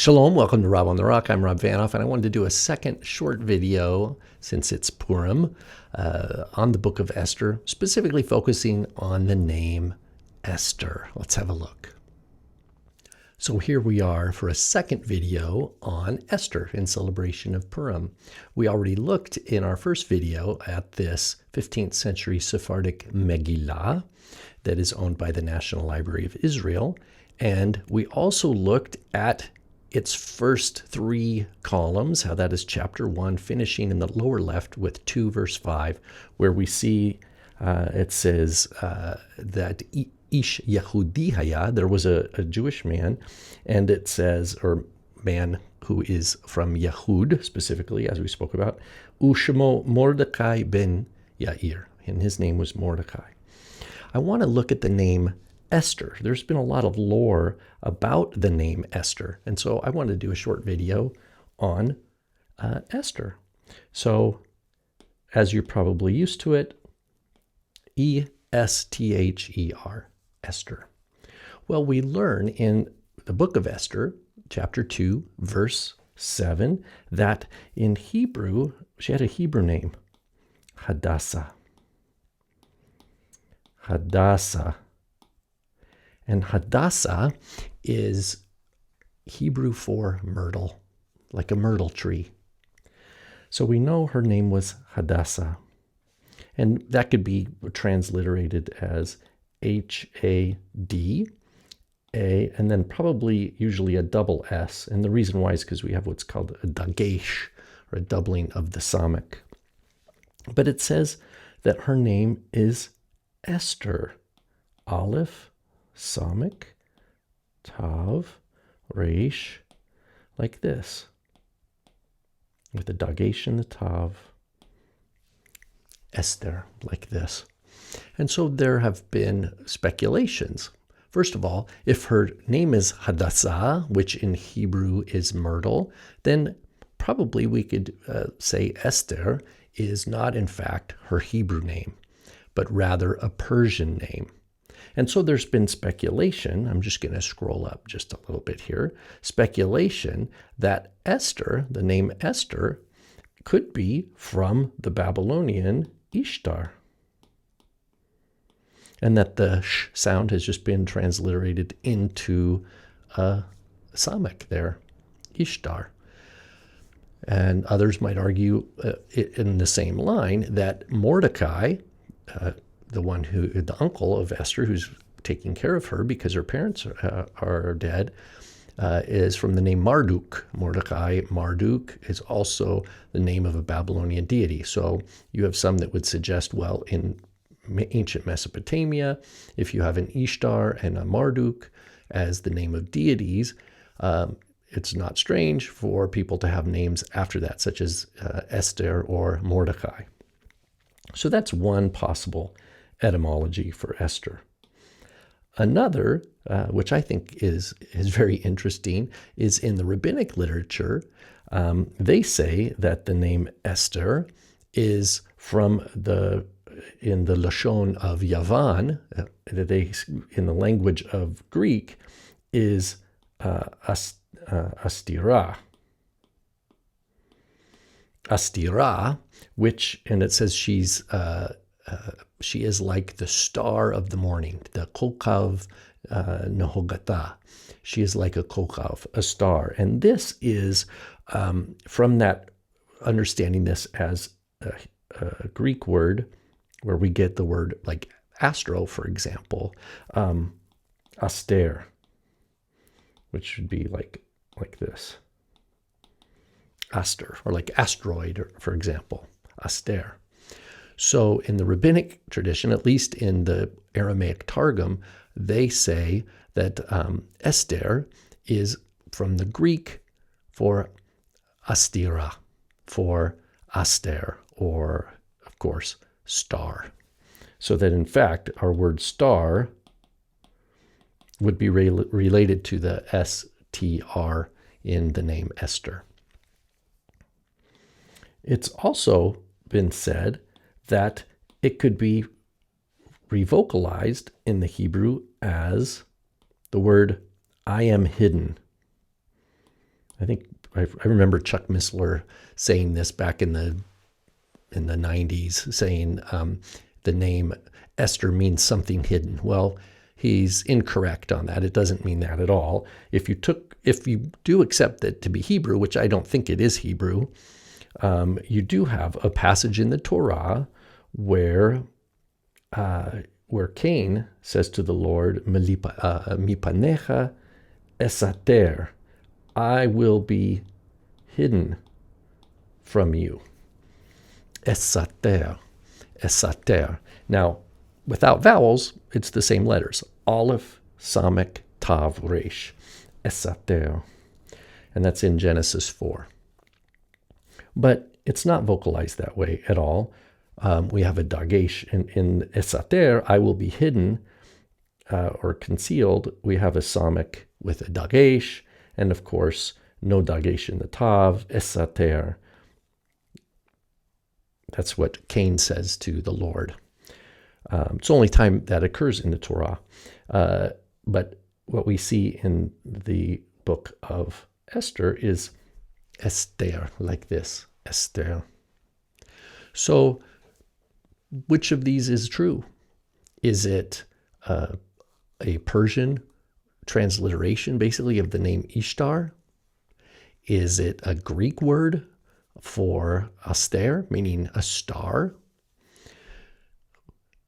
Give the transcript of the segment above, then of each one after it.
Shalom, welcome to Rob on the Rock. I'm Rob Vanoff, and I wanted to do a second short video, since it's Purim, on the book of Esther, specifically focusing on the name Esther. Let's have a look. So here we are for a second video on Esther in celebration of Purim. We already looked in our first video at this 15th century Sephardic Megillah that is owned by the National Library of Israel, and we also looked at its first three columns, how that is chapter 1, finishing in the lower left with 2 verse 5, where we see it says that Ish Yehudi Haya, there was a Jewish man, and it says, or man who is from Yehud, specifically, as we spoke about, Ushmo Mordecai ben Yair, and his name was Mordecai. I want to look at the name Esther. There's been a lot of lore about the name Esther, and so I wanted to do a short video on Esther. So, as you're probably used to it, E-S-T-H-E-R, Esther. Well, we learn in the book of Esther, chapter 2, verse 7, that in Hebrew, she had a Hebrew name, Hadassah. Hadassah. And Hadassah is Hebrew for myrtle, like a myrtle tree. So we know her name was Hadassah. And that could be transliterated as H-A-D-A, and then probably usually a double S. And the reason why is because we have what's called a dagesh, or a doubling of the samach. But it says that her name is Esther. Aleph, Samach, Tav, Reish, like this, with the dagesh and the Tav, Esther, like this. And so there have been speculations. First of all, if her name is Hadassah, which in Hebrew is myrtle, then probably we could say Esther is not in fact her Hebrew name, but rather a Persian name. And so there's been speculation, I'm just going to scroll up just a little bit here, speculation that Esther, the name Esther, could be from the Babylonian Ishtar. And that the sh sound has just been transliterated into samach there, Ishtar. And others might argue in the same line that Mordecai, the uncle of Esther, who's taking care of her because her parents are dead, is from the name Marduk. Mordecai, Marduk is also the name of a Babylonian deity. So you have some that would suggest, well, in ancient Mesopotamia, if you have an Ishtar and a Marduk as the name of deities, it's not strange for people to have names after that, such as Esther or Mordecai. So that's one possible etymology for Esther. Another, which I think is very interesting, is in the rabbinic literature. They say that the name Esther is from in the Lashon of Yavan, in the language of Greek, is Astira. Astira, which, and it says she is like the star of the morning, the kokav nehogata. She is like a kokav, a star. And this is from that, understanding this as a Greek word, where we get the word like astro, for example, aster, which should be like this. Aster, or like asteroid, for example, aster. So in the rabbinic tradition, at least in the Aramaic Targum, they say that Esther is from the Greek for astira, for aster, or, of course, star. So that in fact, our word star would be related to the S-T-R in the name Esther. It's also been said that it could be revocalized in the Hebrew as the word I am hidden. I think I remember Chuck Missler saying this back in the 90s, saying the name Esther means something hidden. Well, he's incorrect on that. It doesn't mean that at all. If you do accept that to be Hebrew, which I don't think it is Hebrew, you do have a passage in the Torah where Cain says to the Lord, "Mipanecha esater," I will be hidden from you. Esater, esater. Now, without vowels, it's the same letters. Aleph, Samek, Tav, Resh. Esater. And that's in Genesis 4. But it's not vocalized that way at all. We have a dagesh in esater, I will be hidden or concealed. We have a samek with a dagesh, and of course, no dagesh in the tav, esater. That's what Cain says to the Lord. It's the only time that occurs in the Torah. But what we see in the book of Esther is Esther, like this, Esther. So, which of these is true? Is it a Persian transliteration, basically, of the name Ishtar? Is it a Greek word for Esther, meaning a star?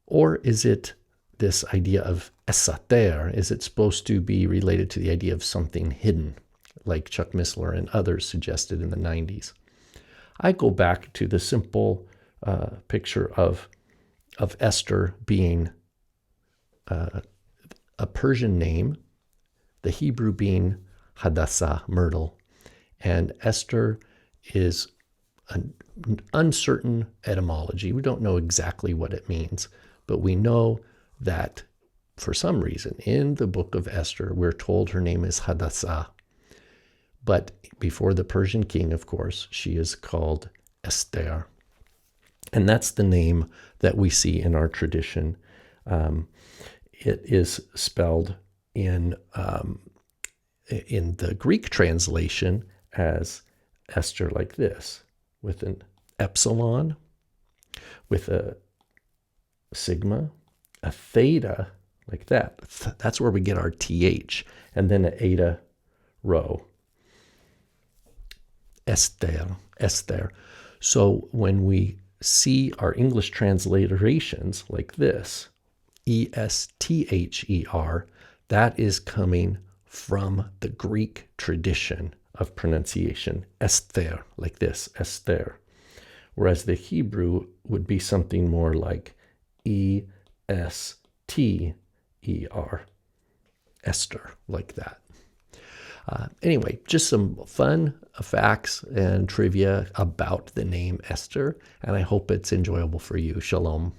Or is it this idea of esater? Is it supposed to be related to the idea of something hidden, like Chuck Missler and others suggested in the 90s? I go back to the simple picture of Esther being a Persian name, the Hebrew being Hadassah, myrtle, and Esther is an uncertain etymology. We don't know exactly what it means, but we know that for some reason in the book of Esther, we're told her name is Hadassah. But before the Persian king, of course, she is called Esther. And that's the name that we see in our tradition. It is spelled in the Greek translation as Esther, like this, with an epsilon, with a sigma, a theta, like that. That's where we get our th, and then an eta rho. Esther, Esther. So when we see our English transliterations like this, E-S-T-H-E-R, that is coming from the Greek tradition of pronunciation, Esther, like this, Esther. Whereas the Hebrew would be something more like E-S-T-E-R, Esther, like that. Anyway, just some fun facts and trivia about the name Esther, and I hope it's enjoyable for you. Shalom.